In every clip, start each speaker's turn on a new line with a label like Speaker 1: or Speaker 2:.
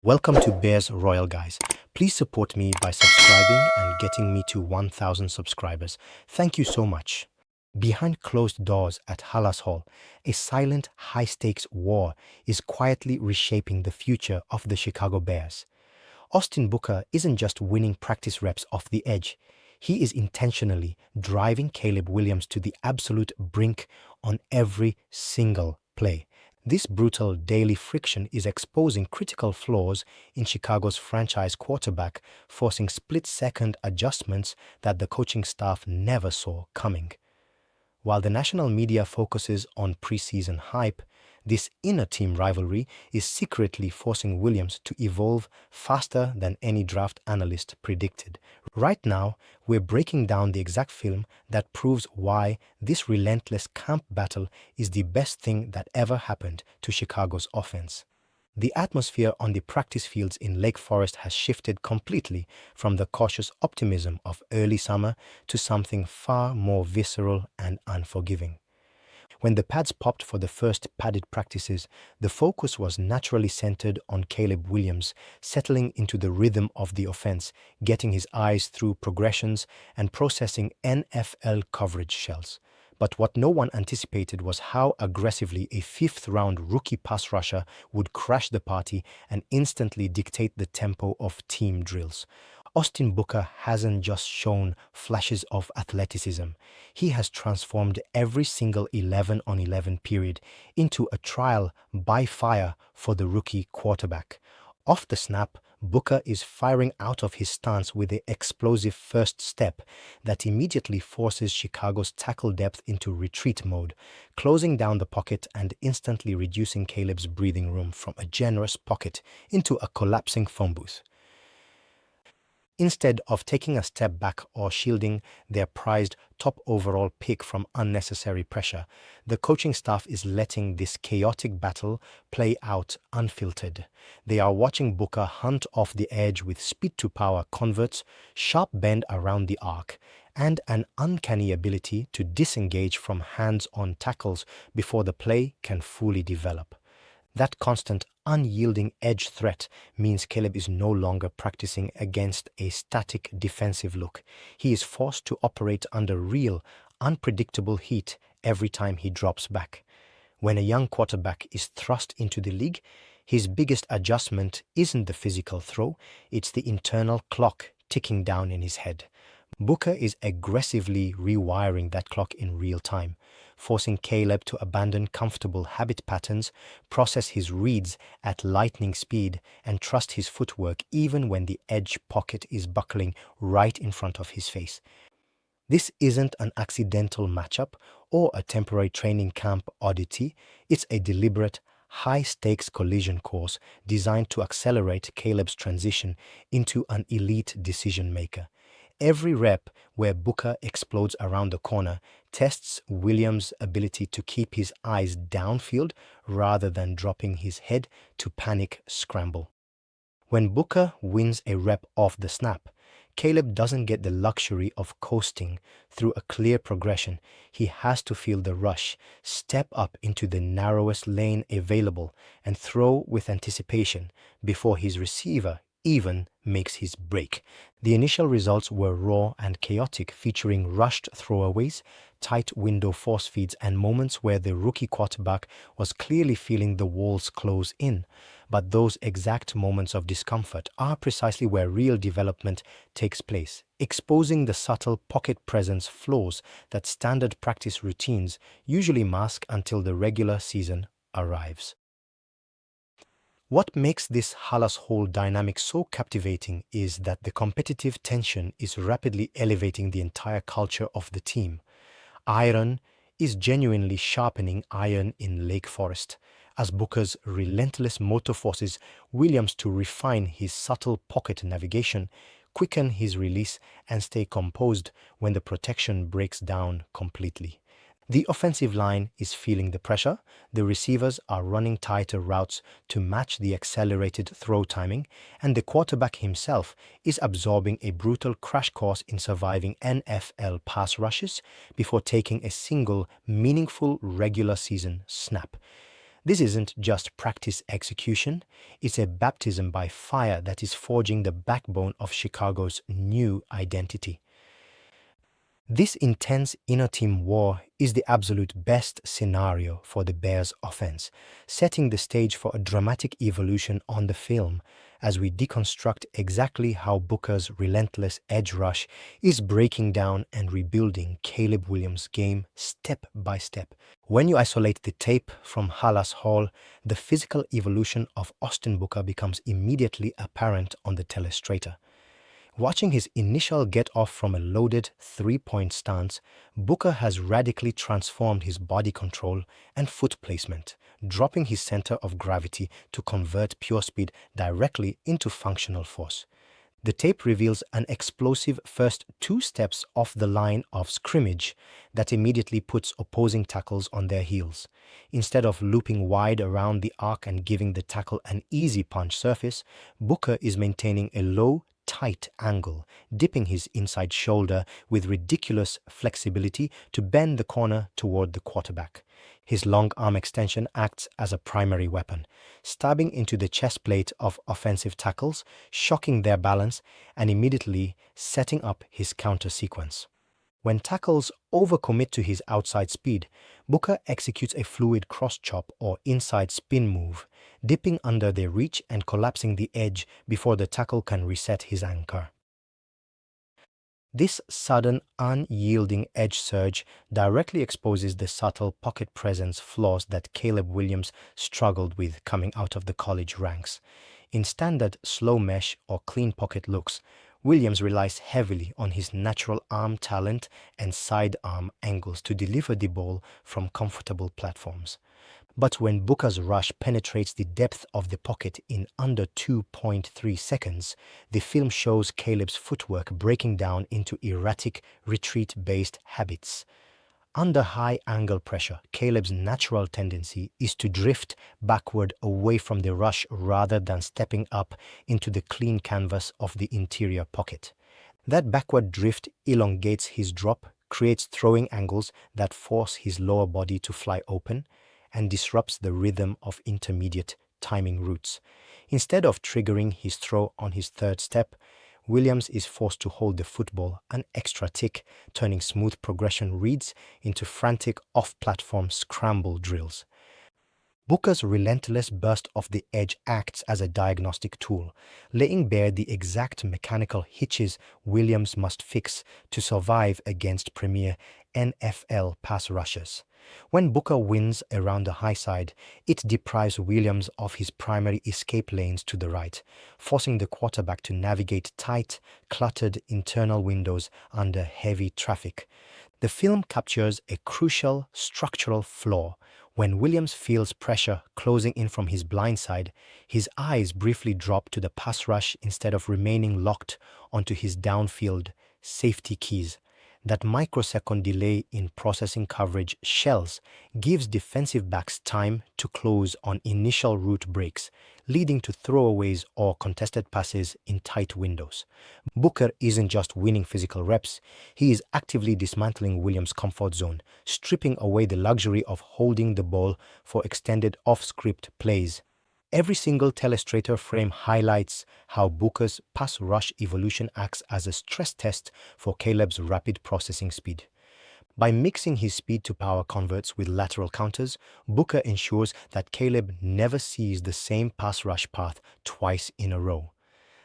Speaker 1: Welcome to Bears Royal, guys. Please support me by subscribing and getting me to 1,000 subscribers. Thank you so much. Behind closed doors at Halas Hall, a silent, high-stakes war is quietly reshaping the future of the Chicago Bears. Austin Booker isn't just winning practice reps off the edge. He is intentionally driving Caleb Williams to the absolute brink on every single play. This brutal daily friction is exposing critical flaws in Chicago's franchise quarterback, forcing split-second adjustments that the coaching staff never saw coming. While the national media focuses on preseason hype, this inner-team rivalry is secretly forcing Williams to evolve faster than any draft analyst predicted. Right now, we're breaking down the exact film that proves why this relentless camp battle is the best thing that ever happened to Chicago's offense. The atmosphere on the practice fields in Lake Forest has shifted completely from the cautious optimism of early summer to something far more visceral and unforgiving. When the pads popped for the first padded practices, the focus was naturally centered on Caleb Williams settling into the rhythm of the offense, getting his eyes through progressions and processing NFL coverage shells. But what no one anticipated was how aggressively a fifth-round rookie pass rusher would crash the party and instantly dictate the tempo of team drills. Austin Booker hasn't just shown flashes of athleticism. He has transformed every single 11-on-11 period into a trial by fire for the rookie quarterback. Off the snap, Booker is firing out of his stance with an explosive first step that immediately forces Chicago's tackle depth into retreat mode, closing down the pocket and instantly reducing Caleb's breathing room from a generous pocket into a collapsing phone booth. Instead of taking a step back or shielding their prized top overall pick from unnecessary pressure, the coaching staff is letting this chaotic battle play out unfiltered. They are watching Booker hunt off the edge with speed-to-power converts, sharp bend around the arc, and an uncanny ability to disengage from hands-on tackles before the play can fully develop. That constant, unyielding edge threat means Caleb is no longer practicing against a static defensive look. He is forced to operate under real, unpredictable heat every time he drops back. When a young quarterback is thrust into the league, his biggest adjustment isn't the physical throw, it's the internal clock ticking down in his head. Booker is aggressively rewiring that clock in real time, forcing Caleb to abandon comfortable habit patterns, process his reads at lightning speed, and trust his footwork even when the edge pocket is buckling right in front of his face. This isn't an accidental matchup or a temporary training camp oddity. It's a deliberate, high-stakes collision course designed to accelerate Caleb's transition into an elite decision-maker. Every rep where Booker explodes around the corner tests Williams' ability to keep his eyes downfield rather than dropping his head to panic scramble. When Booker wins a rep off the snap, Caleb doesn't get the luxury of coasting through a clear progression. He has to feel the rush, step up into the narrowest lane available, and throw with anticipation before his receiver even makes his break. The initial results were raw and chaotic, featuring rushed throwaways, tight window force feeds, and moments where the rookie quarterback was clearly feeling the walls close in. But those exact moments of discomfort are precisely where real development takes place, exposing the subtle pocket presence flaws that standard practice routines usually mask until the regular season arrives. What makes this Halas Hall dynamic so captivating is that the competitive tension is rapidly elevating the entire culture of the team. Iron is genuinely sharpening iron in Lake Forest, as Booker's relentless motor forces Williams to refine his subtle pocket navigation, quicken his release, and stay composed when the protection breaks down completely. The offensive line is feeling the pressure, the receivers are running tighter routes to match the accelerated throw timing, and the quarterback himself is absorbing a brutal crash course in surviving NFL pass rushes before taking a single meaningful regular season snap. This isn't just practice execution, it's a baptism by fire that is forging the backbone of Chicago's new identity. This intense inner team war is the absolute best scenario for the Bears' offense, setting the stage for a dramatic evolution on the film as we deconstruct exactly how Booker's relentless edge rush is breaking down and rebuilding Caleb Williams' game step by step. When you isolate the tape from Halas Hall, the physical evolution of Austin Booker becomes immediately apparent on the Telestrator. Watching his initial get-off from a loaded three-point stance, Booker has radically transformed his body control and foot placement, dropping his center of gravity to convert pure speed directly into functional force. The tape reveals an explosive first 2 steps off the line of scrimmage that immediately puts opposing tackles on their heels. Instead of looping wide around the arc and giving the tackle an easy punch surface, Booker is maintaining a low, tight angle, dipping his inside shoulder with ridiculous flexibility to bend the corner toward the quarterback. His long arm extension acts as a primary weapon, stabbing into the chest plate of offensive tackles, shocking their balance, and immediately setting up his counter sequence. When tackles overcommit to his outside speed, Booker executes a fluid cross chop or inside spin move, dipping under their reach and collapsing the edge before the tackle can reset his anchor. This sudden, unyielding edge surge directly exposes the subtle pocket presence flaws that Caleb Williams struggled with coming out of the college ranks. In standard slow mesh or clean pocket looks, Williams relies heavily on his natural arm talent and sidearm angles to deliver the ball from comfortable platforms. But when Booker's rush penetrates the depth of the pocket in under 2.3 seconds, the film shows Caleb's footwork breaking down into erratic, retreat-based habits. Under high angle pressure, Caleb's natural tendency is to drift backward away from the rush rather than stepping up into the clean canvas of the interior pocket. That backward drift elongates his drop, creates throwing angles that force his lower body to fly open, and disrupts the rhythm of intermediate timing routes. Instead of triggering his throw on his third step, Williams is forced to hold the football an extra tick, turning smooth progression reads into frantic off-platform scramble drills. Booker's relentless burst off the edge acts as a diagnostic tool, laying bare the exact mechanical hitches Williams must fix to survive against premier NFL pass rushers. When Booker wins around the high side, it deprives Williams of his primary escape lanes to the right, forcing the quarterback to navigate tight, cluttered internal windows under heavy traffic. The film captures a crucial structural flaw. When Williams feels pressure closing in from his blind side, his eyes briefly drop to the pass rush instead of remaining locked onto his downfield safety keys. That microsecond delay in processing coverage shells gives defensive backs time to close on initial route breaks, leading to throwaways or contested passes in tight windows. Booker isn't just winning physical reps, he is actively dismantling Williams' comfort zone, stripping away the luxury of holding the ball for extended off-script plays. Every single Telestrator frame highlights how Booker's pass rush evolution acts as a stress test for Caleb's rapid processing speed. By mixing his speed to power converts with lateral counters, Booker ensures that Caleb never sees the same pass rush path twice in a row.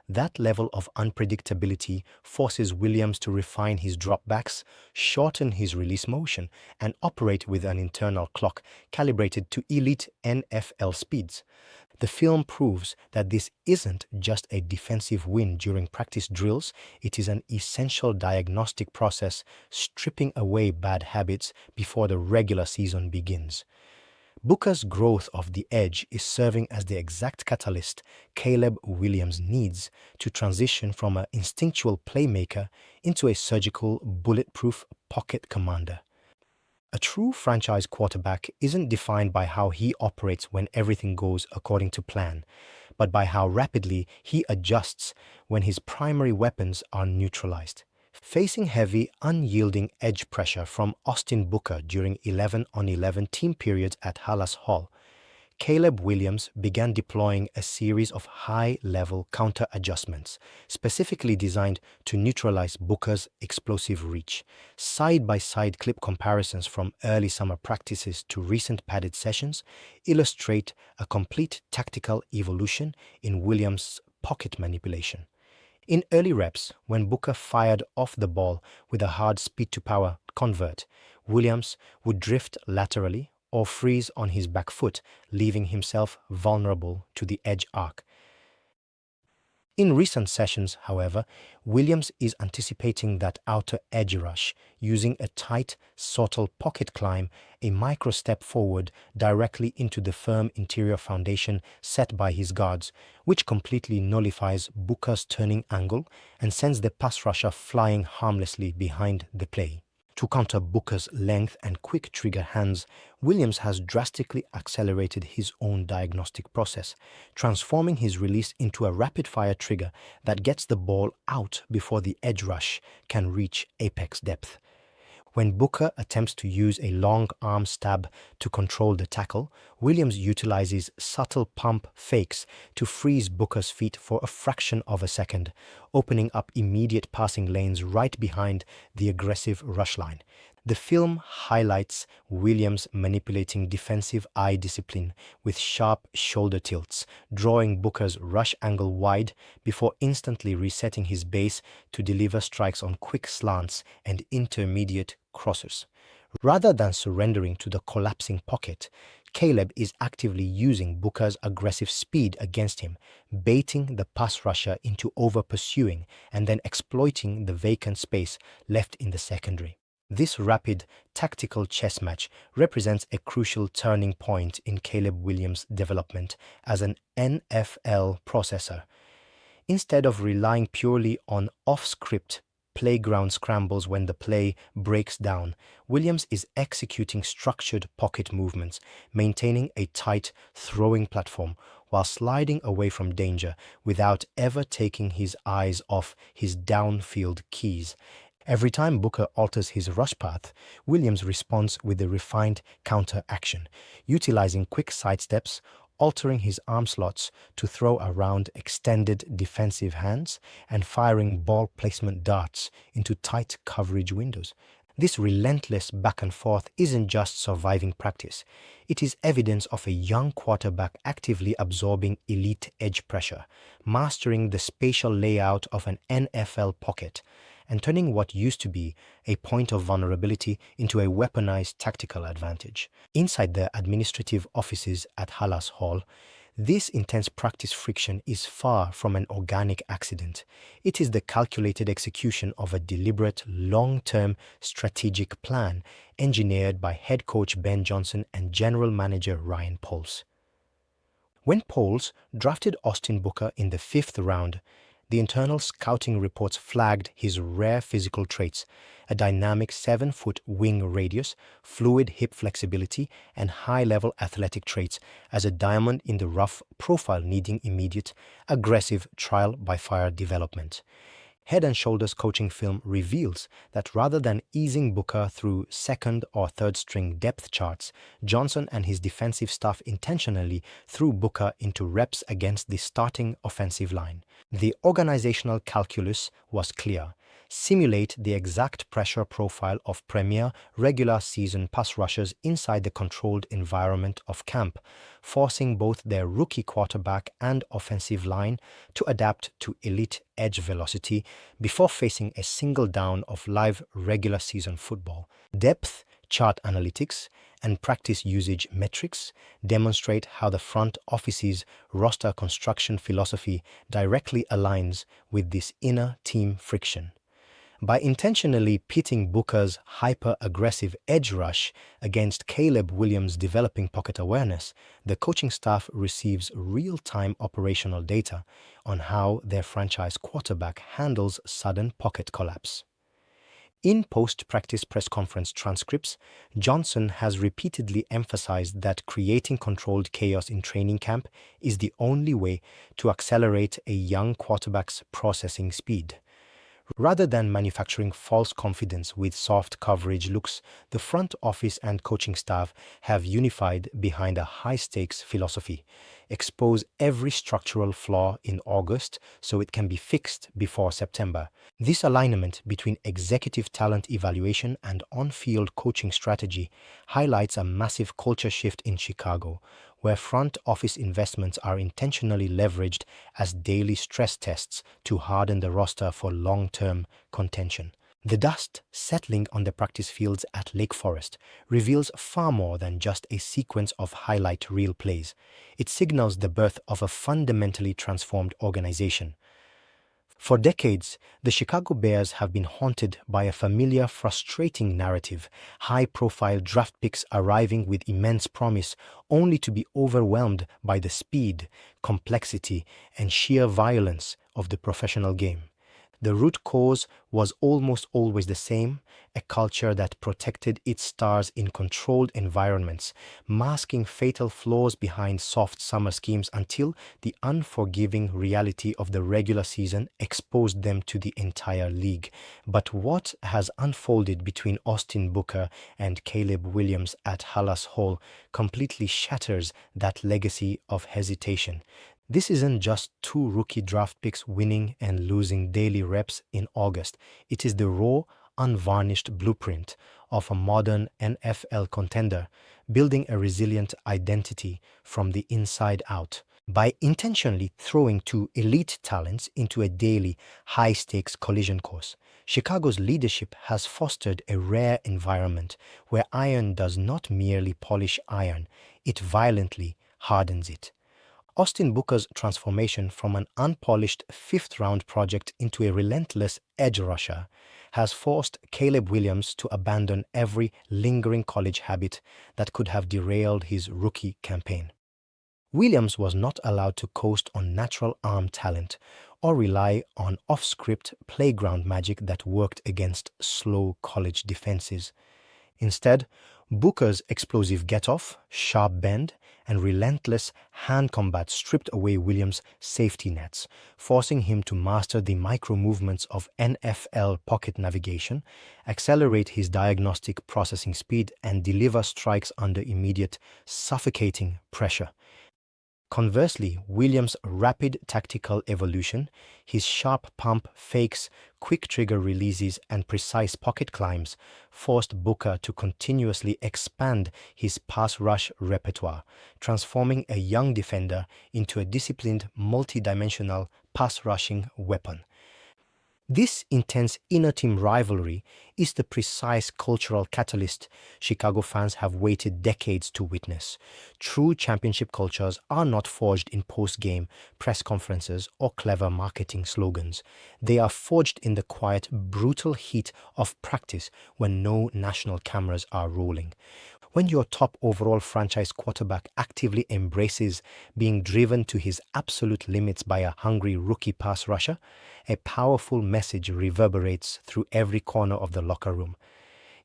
Speaker 1: That level of unpredictability forces Williams to refine his dropbacks, shorten his release motion, and operate with an internal clock calibrated to elite NFL speeds. The film proves that this isn't just a defensive win during practice drills, it is an essential diagnostic process, stripping away bad habits before the regular season begins. Booker's growth of the edge is serving as the exact catalyst Caleb Williams needs to transition from an instinctual playmaker into a surgical, bulletproof pocket commander. A true franchise quarterback isn't defined by how he operates when everything goes according to plan, but by how rapidly he adjusts when his primary weapons are neutralized. Facing heavy, unyielding edge pressure from Austin Booker during 11-on-11 team periods at Halas Hall, Caleb Williams began deploying a series of high-level counter adjustments, specifically designed to neutralize Booker's explosive reach. Side-by-side clip comparisons from early summer practices to recent padded sessions illustrate a complete tactical evolution in Williams' pocket manipulation. In early reps, when Booker fired off the ball with a hard speed-to-power convert, Williams would drift laterally or freeze on his back foot, leaving himself vulnerable to the edge arc. In recent sessions, however, Williams is anticipating that outer edge rush, using a tight, subtle pocket climb, a micro step forward directly into the firm interior foundation set by his guards, which completely nullifies Booker's turning angle and sends the pass rusher flying harmlessly behind the play. To counter Booker's length and quick trigger hands, Williams has drastically accelerated his own diagnostic process, transforming his release into a rapid-fire trigger that gets the ball out before the edge rush can reach apex depth. When Booker attempts to use a long arm stab to control the tackle, Williams utilizes subtle pump fakes to freeze Booker's feet for a fraction of a second, opening up immediate passing lanes right behind the aggressive rush line. The film highlights Williams manipulating defensive eye discipline with sharp shoulder tilts, drawing Booker's rush angle wide before instantly resetting his base to deliver strikes on quick slants and intermediate crossers. Rather than surrendering to the collapsing pocket, Caleb is actively using Booker's aggressive speed against him, baiting the pass rusher into over-pursuing and then exploiting the vacant space left in the secondary. This rapid, tactical chess match represents a crucial turning point in Caleb Williams' development as an NFL processor. Instead of relying purely on off-script playground scrambles when the play breaks down, Williams is executing structured pocket movements, maintaining a tight throwing platform while sliding away from danger without ever taking his eyes off his downfield keys. Every time Booker alters his rush path, Williams responds with a refined counter-action, utilizing quick sidesteps, altering his arm slots to throw around extended defensive hands, and firing ball placement darts into tight coverage windows. This relentless back and forth isn't just surviving practice. It is evidence of a young quarterback actively absorbing elite edge pressure, mastering the spatial layout of an NFL pocket, and turning what used to be a point of vulnerability into a weaponized tactical advantage. Inside the administrative offices at Halas Hall, this intense practice friction is far from an organic accident. It is the calculated execution of a deliberate, long-term strategic plan engineered by head coach Ben Johnson and general manager Ryan Poles. When Poles drafted Austin Booker in the 5th round, the internal scouting reports flagged his rare physical traits, a dynamic 7-foot wing radius, fluid hip flexibility, and high-level athletic traits as a diamond in the rough profile needing immediate, aggressive trial-by-fire development. Head & Shoulders coaching film reveals that rather than easing Booker through second or third string depth charts, Johnson and his defensive staff intentionally threw Booker into reps against the starting offensive line. The organizational calculus was clear. Simulate the exact pressure profile of premier regular season pass rushers inside the controlled environment of camp, forcing both their rookie quarterback and offensive line to adapt to elite edge velocity before facing a single down of live regular season football. Depth chart analytics and practice usage metrics demonstrate how the front office's roster construction philosophy directly aligns with this inner team friction. By intentionally pitting Booker's hyper-aggressive edge rush against Caleb Williams' developing pocket awareness, the coaching staff receives real-time operational data on how their franchise quarterback handles sudden pocket collapse. In post-practice press conference transcripts, Johnson has repeatedly emphasized that creating controlled chaos in training camp is the only way to accelerate a young quarterback's processing speed. Rather than manufacturing false confidence with soft coverage looks, the front office and coaching staff have unified behind a high-stakes philosophy. Expose every structural flaw in August so it can be fixed before September. This alignment between executive talent evaluation and on-field coaching strategy highlights a massive culture shift in Chicago, where front office investments are intentionally leveraged as daily stress tests to harden the roster for long-term contention. The dust settling on the practice fields at Lake Forest reveals far more than just a sequence of highlight reel plays. It signals the birth of a fundamentally transformed organization. For decades, the Chicago Bears have been haunted by a familiar, frustrating narrative: high-profile draft picks arriving with immense promise, only to be overwhelmed by the speed, complexity, and sheer violence of the professional game. The root cause was almost always the same: a culture that protected its stars in controlled environments, masking fatal flaws behind soft summer schemes until the unforgiving reality of the regular season exposed them to the entire league. But what has unfolded between Austin Booker and Caleb Williams at Halas Hall completely shatters that legacy of hesitation. This isn't just two rookie draft picks winning and losing daily reps in August. It is the raw, unvarnished blueprint of a modern NFL contender, building a resilient identity from the inside out. By intentionally throwing two elite talents into a daily, high-stakes collision course, Chicago's leadership has fostered a rare environment where iron does not merely polish iron, it violently hardens it. Austin Booker's transformation from an unpolished fifth-round project into a relentless edge rusher has forced Caleb Williams to abandon every lingering college habit that could have derailed his rookie campaign. Williams was not allowed to coast on natural arm talent or rely on off-script playground magic that worked against slow college defenses. Instead, Booker's explosive get-off, sharp bend, and relentless hand combat stripped away Williams' safety nets, forcing him to master the micro-movements of NFL pocket navigation, accelerate his diagnostic processing speed, and deliver strikes under immediate, suffocating pressure. Conversely, Williams' rapid tactical evolution, his sharp pump fakes, quick trigger releases, and precise pocket climbs forced Booker to continuously expand his pass rush repertoire, transforming a young defender into a disciplined, multi-dimensional pass rushing weapon. This intense inner-team rivalry is the precise cultural catalyst Chicago fans have waited decades to witness. True championship cultures are not forged in post-game press conferences or clever marketing slogans. They are forged in the quiet, brutal heat of practice when no national cameras are rolling. When your top overall franchise quarterback actively embraces being driven to his absolute limits by a hungry rookie pass rusher, a powerful message reverberates through every corner of the locker room.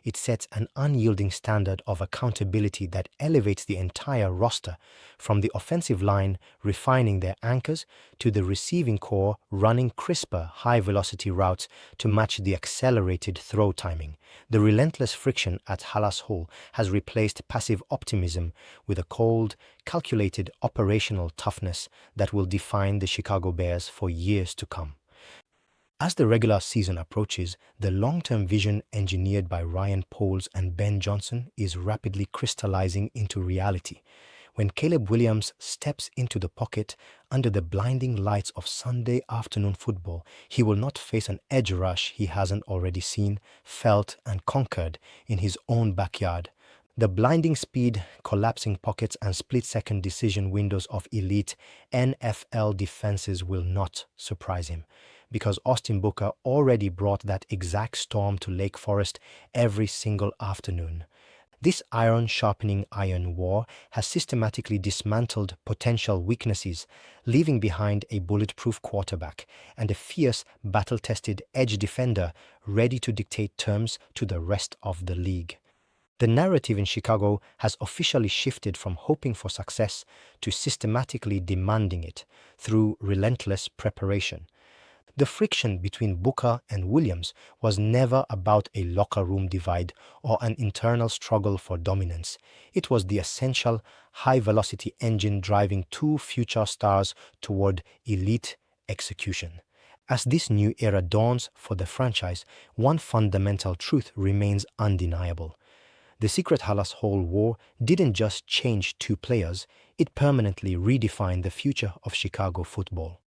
Speaker 1: It sets an unyielding standard of accountability that elevates the entire roster, from the offensive line refining their anchors to the receiving core running crisper, high-velocity routes to match the accelerated throw timing. The relentless friction at Halas Hall has replaced passive optimism with a cold, calculated operational toughness that will define the Chicago Bears for years to come. As the regular season approaches, the long-term vision engineered by Ryan Poles and Ben Johnson is rapidly crystallizing into reality. When Caleb Williams steps into the pocket under the blinding lights of Sunday afternoon football, he will not face an edge rush he hasn't already seen, felt, and conquered in his own backyard. The blinding speed, collapsing pockets, and split-second decision windows of elite NFL defenses will not surprise him, because Austin Booker already brought that exact storm to Lake Forest every single afternoon. This iron-sharpening-iron war has systematically dismantled potential weaknesses, leaving behind a bulletproof quarterback and a fierce, battle-tested edge defender ready to dictate terms to the rest of the league. The narrative in Chicago has officially shifted from hoping for success to systematically demanding it through relentless preparation. The friction between Booker and Williams was never about a locker room divide or an internal struggle for dominance. It was the essential high-velocity engine driving two future stars toward elite execution. As this new era dawns for the franchise, one fundamental truth remains undeniable. The secret Halas Hall war didn't just change two players, it permanently redefined the future of Chicago football.